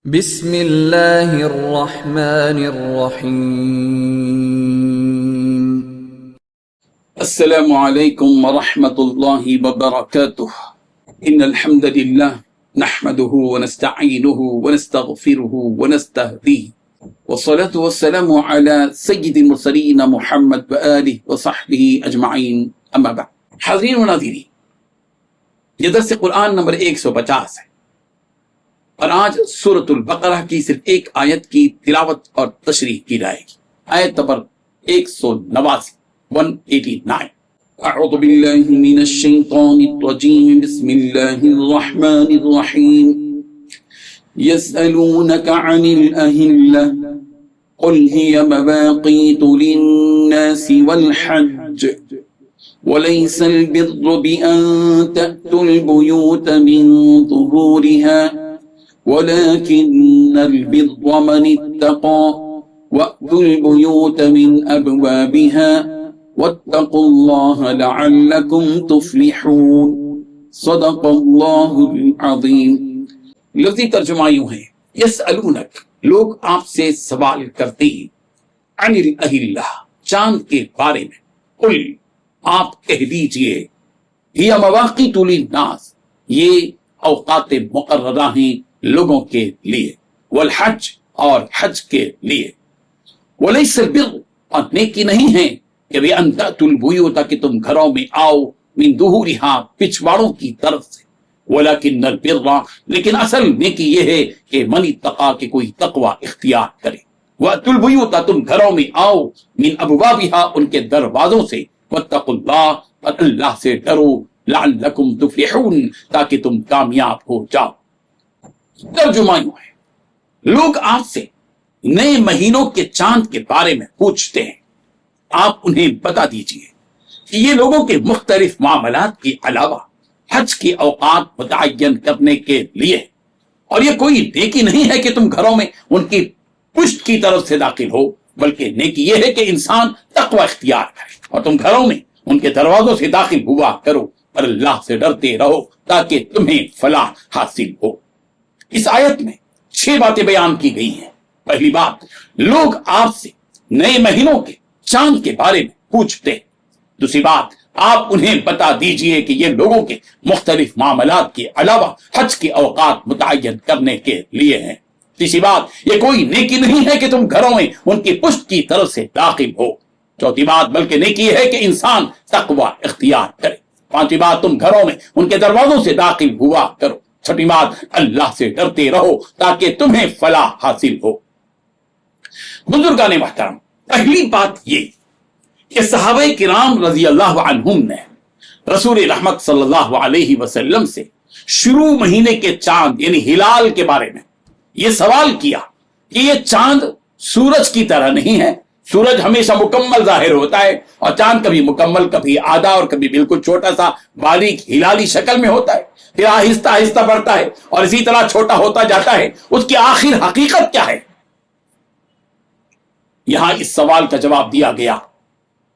بسم اللہ الرحمن الرحیم۔ السلام علیکم ورحمۃ اللہ وبرکاتہ۔ ان الحمد للہ نحمده ونستعینه ونستغفره ونستهدیه والصلاة والسلام على سید المرسلین محمد وآلہ وصحبہ اجمعین، اما بعد۔ حاضرین و ناظرین، یہ درس قرآن نمبر 150 ہے اور آج سورۃ البقرہ کی صرف ایک آیت کی تلاوت اور تشریح کی جائے گی۔ آیت نمبر 189۔ اعوذ باللہ من الشیطان الرجیم، بسم اللہ الرحمن الرحیم۔ یسألونک عن الأہلة قل هي مواقیت للناس والحج وليس البر بأن تأتوا البيوت من ظهورها ولكن البر من اتقى وأتوا البيوت من أبوابها واتقوا الله لعلكم تفلحون۔ صدق اللہ العظیم۔ لفظی ترجمہ یوں ہے، یسألونک، لوگ آپ سے سوال کرتے ہیں، عن الأہلة، چاند کے بارے میں، قل، آپ کہہ دیجئے، ہی مواقیت للناس، یہ اوقات مقررہ ہیں لوگوں کے لیے، والحج، اور حج کے لیے، ولیس البر، اور نیکی نہیں ہے کہ بأن تأتوا البیوت، کہ تم گھروں میں آؤ، من ظہورها، پچھواڑوں کی طرف سے، ولکن البر، لیکن اصل نیکی یہ ہے کہ من اتقى، کہ کوئی تقوی اختیار کرے، وأتوا البیوت، تم گھروں میں آؤ، من ابوابها، ان کے دروازوں سے، واتقوا اللہ، اور اللہ سے ڈرو، لعلکم تفلحون، تاکہ تم کامیاب ہو جاؤ۔ ترجمہ یوں ہے، لوگ آپ سے نئے مہینوں کے چاند کے بارے میں پوچھتے ہیں، آپ انہیں بتا دیجئے کہ یہ لوگوں کے مختلف معاملات کے علاوہ حج کے اوقات متعین کرنے کے لیے، اور یہ کوئی نیکی نہیں ہے کہ تم گھروں میں ان کی پشت کی طرف سے داخل ہو، بلکہ نیکی یہ ہے کہ انسان تقوی اختیار کرے اور تم گھروں میں ان کے دروازوں سے داخل ہوا کرو اور اللہ سے ڈرتے رہو تاکہ تمہیں فلاح حاصل ہو۔ اس آیت میں 6 باتیں بیان کی گئی ہیں۔ پہلی بات، لوگ آپ سے نئے مہینوں کے چاند کے بارے میں پوچھتے ہیں۔ دوسری بات، آپ انہیں بتا دیجئے کہ یہ لوگوں کے مختلف معاملات کے علاوہ حج کے اوقات متعین کرنے کے لیے ہیں۔ تیسری بات، یہ کوئی نیکی نہیں ہے کہ تم گھروں میں ان کی پشت کی طرف سے داخل ہو۔ چوتھی بات، بلکہ نیکی ہے کہ انسان تقوی اختیار کرے۔ پانچویں بات، تم گھروں میں ان کے دروازوں سے داخل ہوا کرو۔ چھٹی بات، اللہ سے ڈرتے رہو تاکہ تمہیں فلاح حاصل ہو۔ بزرگان محترم، پہلی بات یہ کہ صحابہ کرام رضی اللہ عنہم نے رسول رحمت صلی اللہ علیہ وسلم سے شروع مہینے کے چاند یعنی ہلال کے بارے میں یہ سوال کیا کہ یہ چاند سورج کی طرح نہیں ہے۔ سورج ہمیشہ مکمل ظاہر ہوتا ہے اور چاند کبھی مکمل، کبھی آدھا اور کبھی بالکل چھوٹا سا باریک ہلالی شکل میں ہوتا ہے، پھر آہستہ آہستہ بڑھتا ہے اور اسی طرح چھوٹا ہوتا جاتا ہے۔ اس کی آخر حقیقت کیا ہے؟ یہاں اس سوال کا جواب دیا گیا،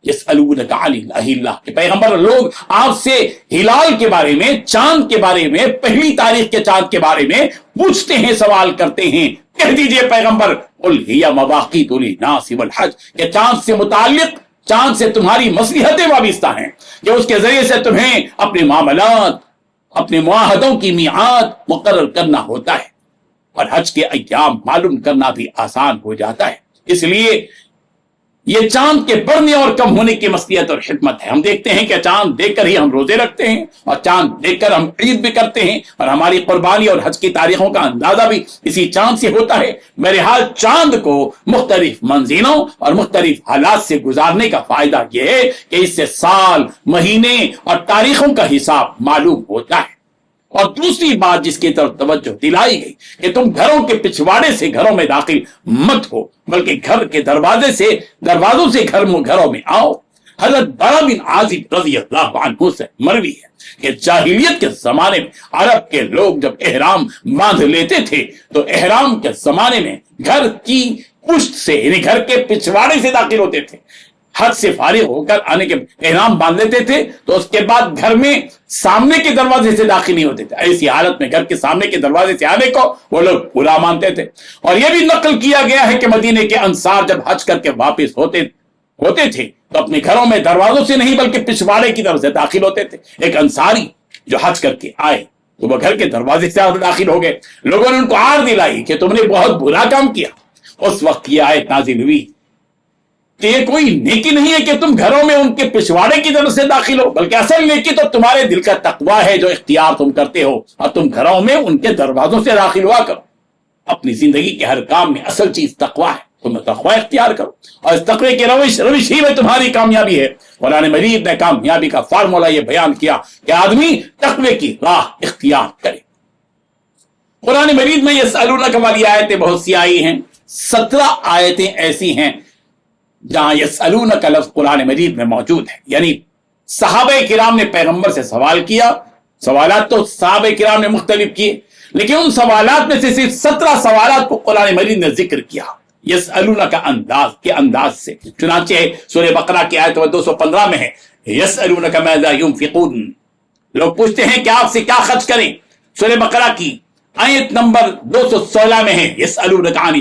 یسألونک عن الأہلة، کہ پیغمبر، لوگ آپ سے ہلال کے بارے میں، چاند کے بارے میں، پہلی تاریخ کے چاند کے بارے میں پوچھتے ہیں، سوال کرتے ہیں۔ کہہ دیجئے پیغمبر، قل ہی مواقیت للناس والحج، کہ چاند سے متعلق، چاند سے تمہاری مصلحتیں وابستہ ہیں کہ اس کے ذریعے سے تمہیں اپنے معاملات، اپنے معاہدوں کی میعاد مقرر کرنا ہوتا ہے اور حج کے ایام معلوم کرنا بھی آسان ہو جاتا ہے۔ اس لیے یہ چاند کے بڑھنے اور کم ہونے کی مصلحت اور حکمت ہے۔ ہم دیکھتے ہیں کہ چاند دیکھ کر ہی ہم روزے رکھتے ہیں اور چاند دیکھ کر ہم عید بھی کرتے ہیں اور ہماری قربانی اور حج کی تاریخوں کا اندازہ بھی اسی چاند سے ہوتا ہے۔ بہرحال چاند کو مختلف منزلوں اور مختلف حالات سے گزارنے کا فائدہ یہ ہے کہ اس سے سال، مہینے اور تاریخوں کا حساب معلوم ہوتا ہے۔ اور دوسری بات جس کی طرف توجہ دلائی گئی کہ تم گھروں کے پچھواڑے سے گھروں میں داخل مت ہو، بلکہ گھر کے دروازوں سے گھروں میں آؤ۔ حضرت برا بن عازب رضی اللہ عنہ سے مروی ہے کہ جاہلیت کے زمانے میں عرب کے لوگ جب احرام باندھ لیتے تھے تو احرام کے زمانے میں گھر کی پشت سے یعنی گھر کے پچھواڑے سے داخل ہوتے تھے، حج سے فارغ ہو کر آنے کے احرام باندھ لیتے تھے تو اس کے بعد گھر میں سامنے کے دروازے سے داخل نہیں ہوتے تھے. ایسی حالت میں گھر کے سامنے کے دروازے سے آنے کو وہ لوگ برا مانتے تھے. اور یہ بھی نقل کیا گیا ہے کہ مدینے کے انصار جب حج کر کے واپس ہوتے تھے تو اپنے گھروں میں دروازوں سے نہیں بلکہ پچھواڑے کی طرف سے داخل ہوتے تھے. ایک انصاری جو حج کر کے آئے تو وہ گھر کے دروازے سے داخل ہو گئے. لوگوں نے ان کو آڑ دلائی کہ تم نے بہت برا کام کیا. اس وقت یہ آیت نازل ہوئی کہ یہ کوئی نیکی نہیں ہے کہ تم گھروں میں ان کے پچھواڑے کی طرف سے داخل ہو، بلکہ اصل نیکی تو تمہارے دل کا تقویٰ ہے جو اختیار تم کرتے ہو، اور تم گھروں میں ان کے دروازوں سے داخل ہوا کرو. اپنی زندگی کے ہر کام میں اصل چیز تقویٰ ہے، تم تقویٰ اختیار کرو، اور اس تقوی کی روش ہی میں تمہاری کامیابی ہے. قرآن مجید نے کامیابی کا فارمولہ یہ بیان کیا کہ آدمی تقوی کی راہ اختیار کرے. قرآن مجید میں یسألونک والی آیتیں بہت سی آئی ہیں. 17 آیتیں ایسی ہیں جہاں یسألونک لفظ قرآن مجید میں موجود ہے. یعنی صحابہ کرام نے پیغمبر سے سوال کیا. سوالات تو صحابہ کرام نے مختلف کیے، لیکن ان سوالات میں سے صرف 17 سوالات کو قرآن مجید نے ذکر کیا یسألونک انداز سے. چنانچہ سورہ بقرہ کی آیت 215 میں ہے یسألونک ماذا ينفقون، لوگ پوچھتے ہیں کہ آپ سے کیا خرچ کریں. سورہ بقرہ کی آیت نمبر 216 میں ہے یسألونک عن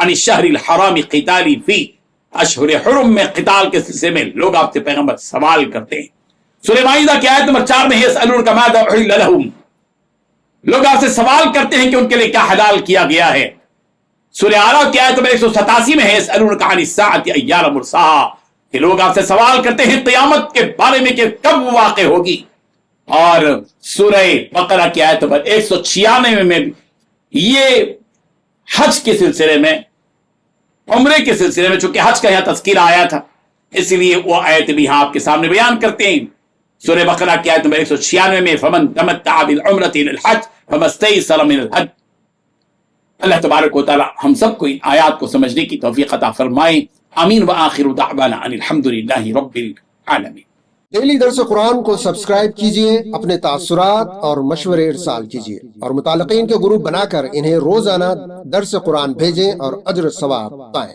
الشہر الحرام قتال فی، اشہر حرم میں قتال کے سلسلے میں لوگ آپ سے پیغمبر سوال کرتے ہیں. سورہ مائدہ کی آیت نمبر 4 میں یسألونک ماذا احل لہم، لوگ آپ سے سوال کرتے ہیں کہ ان کے لیے کیا حلال کیا گیا ہے. سورہ اعراف کی آیت نمبر 187 میں ہے یسألونک عن الساعۃ ایان مرساہا، کہ لوگ آپ سے سوال کرتے ہیں قیامت کے بارے میں کہ کب وہ واقع ہوگی. اور سورہ بقرہ کی آیت نمبر 196 میں یہ حج کے سلسلے میں، عمرے کے سلسلے میں، چونکہ حج کا یہاں تذکرہ آیا تھا اس لیے وہ آیت بھی یہاں آپ کے سامنے بیان کرتے ہیں. سورہ بقرہ کی آیت نمبر 196 میں فمن تمتع بالعمرۃ الى الحج فما استيسر من الحج. اللہ تبارک و تعالی ہم سب کو ان آیات کو سمجھنے کی توفیق عطا فرمائے. آمین. وآخر دعوانا ان الحمدللہ رب العالمین. ڈیلی درس قرآن کو سبسکرائب کیجئے، اپنے تاثرات اور مشورے ارسال کیجئے، اور متعلقین کے گروپ بنا کر انہیں روزانہ درس قرآن بھیجیں اور اجر ثواب پائیں.